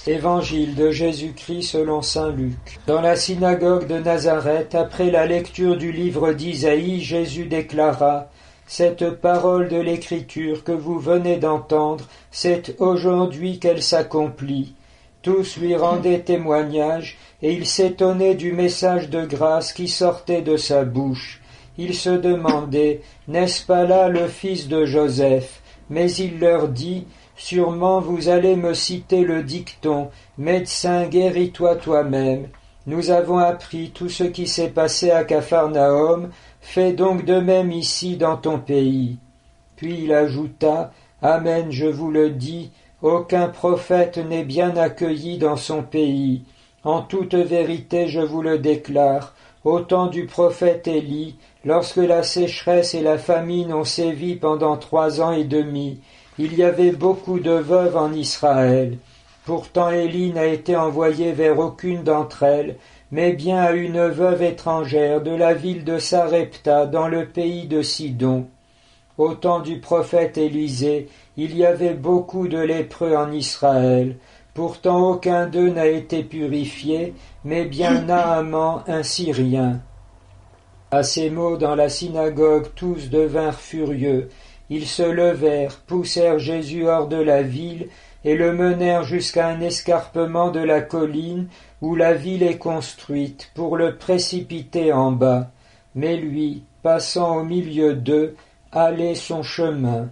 Évangile de Jésus-Christ selon saint Luc. Dans la synagogue de Nazareth, après la lecture du livre d'Isaïe, Jésus déclara: Cette parole de l'Écriture que vous venez d'entendre, c'est aujourd'hui qu'elle s'accomplit. Tous lui rendaient témoignage, et il s'étonnait du message de grâce qui sortait de sa bouche. Il se demandait: N'est-ce pas là le fils de Joseph? Mais il leur dit: Sûrement vous allez me citer le dicton: Médecin, guéris-toi toi-même. Nous avons appris tout ce qui s'est passé à Capharnaüm, fais donc de même ici dans ton pays. Puis il ajouta: Amen, je vous le dis, aucun prophète n'est bien accueilli dans son pays. En toute vérité, je vous le déclare, au temps du prophète Élie, lorsque la sécheresse et la famine ont sévi pendant 3 ans et demi, il y avait beaucoup de veuves en Israël. Pourtant Élie n'a été envoyé vers aucune d'entre elles, mais bien à une veuve étrangère de la ville de Sarepta dans le pays de Sidon. Au temps du prophète Élisée, il y avait beaucoup de lépreux en Israël. Pourtant aucun d'eux n'a été purifié, mais bien Naaman, un Syrien. À ces mots, dans la synagogue, tous devinrent furieux. Ils se levèrent, poussèrent Jésus hors de la ville et le menèrent jusqu'à un escarpement de la colline où la ville est construite, pour le précipiter en bas. Mais lui, passant au milieu d'eux, allait son chemin.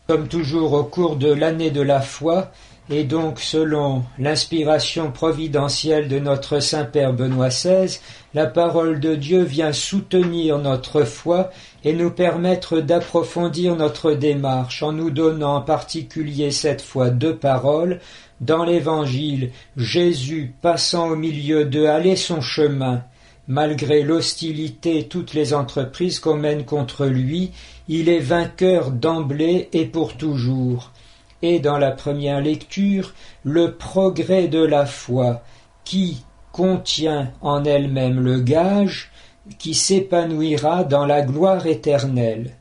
Comme toujours au cours de l'année de la foi, et donc selon l'inspiration providentielle de notre Saint-Père Benoît XVI, la parole de Dieu vient soutenir notre foi et nous permettre d'approfondir notre démarche en nous donnant en particulier cette fois 2 paroles. Dans l'Évangile, Jésus, passant au milieu d'eux, allait son chemin. Malgré l'hostilité et toutes les entreprises qu'on mène contre lui, il est vainqueur d'emblée et pour toujours. Et dans la première lecture, le progrès de la foi, qui contient en elle-même le gage qui s'épanouira dans la gloire éternelle.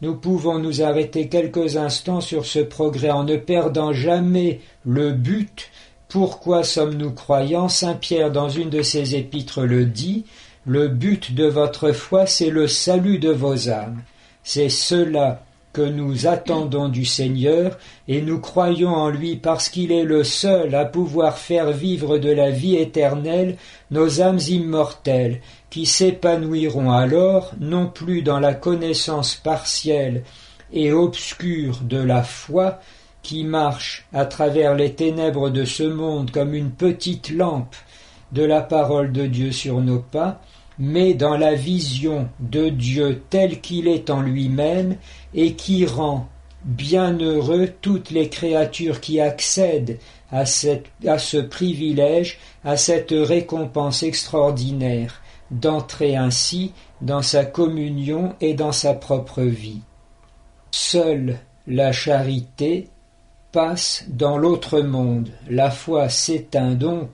Nous pouvons nous arrêter quelques instants sur ce progrès en ne perdant jamais le but. Pourquoi sommes-nous croyants? Saint Pierre, dans une de ses épîtres, le dit: le but de votre foi, c'est le salut de vos âmes. C'est cela que nous attendons du Seigneur, et nous croyons en lui parce qu'il est le seul à pouvoir faire vivre de la vie éternelle nos âmes immortelles, qui s'épanouiront alors non plus dans la connaissance partielle et obscure de la foi, qui marche à travers les ténèbres de ce monde comme une petite lampe de la parole de Dieu sur nos pas, mais dans la vision de Dieu tel qu'il est en lui-même et qui rend bienheureux toutes les créatures qui accèdent à ce privilège, à cette récompense extraordinaire, d'entrer ainsi dans sa communion et dans sa propre vie. Seule la charité passe dans l'autre monde. La foi s'éteint donc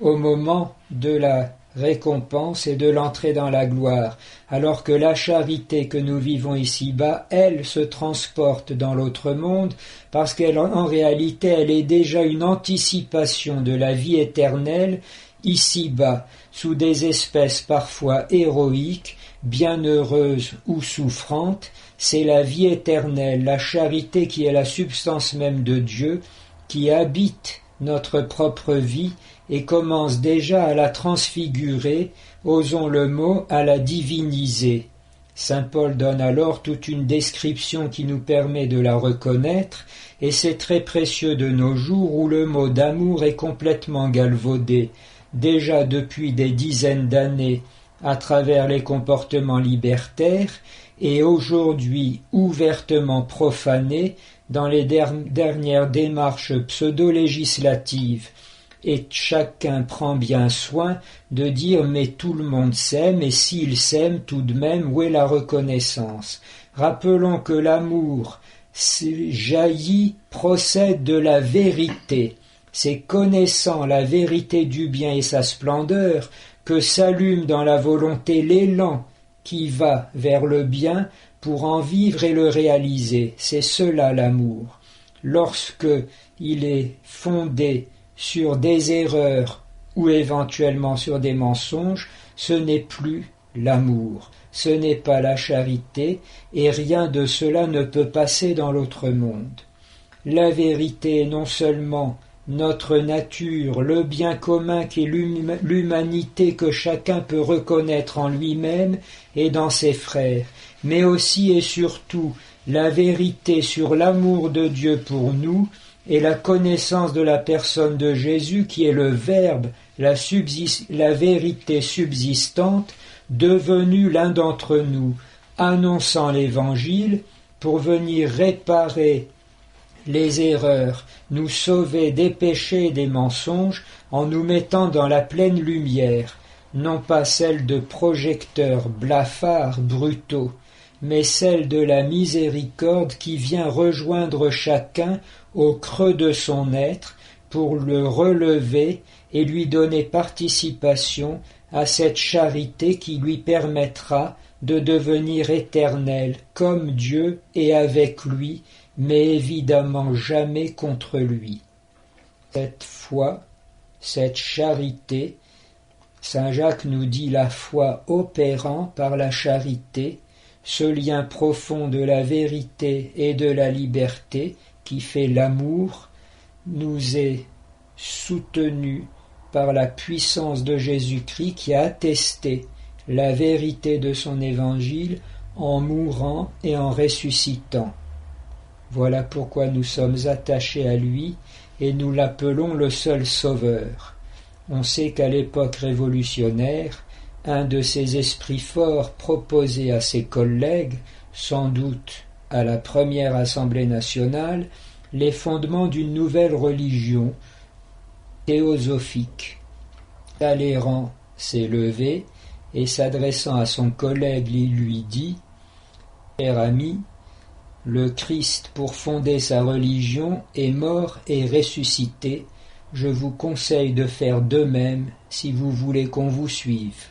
au moment de la récompense et de l'entrée dans la gloire, alors que la charité que nous vivons ici-bas, elle se transporte dans l'autre monde, parce qu'en réalité, elle est déjà une anticipation de la vie éternelle ici-bas, sous des espèces parfois héroïques, bienheureuses ou souffrantes. C'est la vie éternelle, la charité qui est la substance même de Dieu, qui habite notre propre vie et commence déjà à la transfigurer, osons le mot, à la diviniser. Saint Paul donne alors toute une description qui nous permet de la reconnaître, et c'est très précieux de nos jours où le mot d'amour est complètement galvaudé, déjà depuis des dizaines d'années, à travers les comportements libertaires, et aujourd'hui ouvertement profané dans les dernières démarches pseudo-législatives. Et chacun prend bien soin de dire « mais tout le monde s'aime, et s'il s'aime tout de même, où est la reconnaissance ?» Rappelons que l'amour jaillit, procède de la vérité. C'est connaissant la vérité du bien et sa splendeur que s'allume dans la volonté l'élan qui va vers le bien pour en vivre et le réaliser. C'est cela l'amour. Lorsque il est fondé sur des erreurs ou éventuellement sur des mensonges, ce n'est plus l'amour, ce n'est pas la charité, et rien de cela ne peut passer dans l'autre monde. La vérité est non seulement notre nature, le bien commun qui est l'humanité que chacun peut reconnaître en lui-même et dans ses frères, mais aussi et surtout la vérité sur l'amour de Dieu pour nous et la connaissance de la personne de Jésus qui est le Verbe, la vérité subsistante, devenu l'un d'entre nous, annonçant l'Évangile pour venir réparer les erreurs, nous sauver des péchés et des mensonges en nous mettant dans la pleine lumière, non pas celle de projecteurs blafards, brutaux, mais celle de la miséricorde qui vient rejoindre chacun au creux de son être pour le relever et lui donner participation à cette charité qui lui permettra de devenir éternel comme Dieu et avec lui, mais évidemment jamais contre lui. Cette foi, cette charité, saint Jacques nous dit la foi opérant par la charité, ce lien profond de la vérité et de la liberté qui fait l'amour, nous est soutenu par la puissance de Jésus-Christ qui a attesté la vérité de son évangile en mourant et en ressuscitant. Voilà pourquoi nous sommes attachés à lui et nous l'appelons le seul sauveur. On sait qu'à l'époque révolutionnaire, un de ces esprits forts proposait à ses collègues, sans doute à la première Assemblée nationale, les fondements d'une nouvelle religion théosophique. Talleyrand s'est levé et s'adressant à son collègue, il lui dit « Cher ami, le Christ, pour fonder sa religion, est mort et ressuscité. Je vous conseille de faire de même si vous voulez qu'on vous suive. »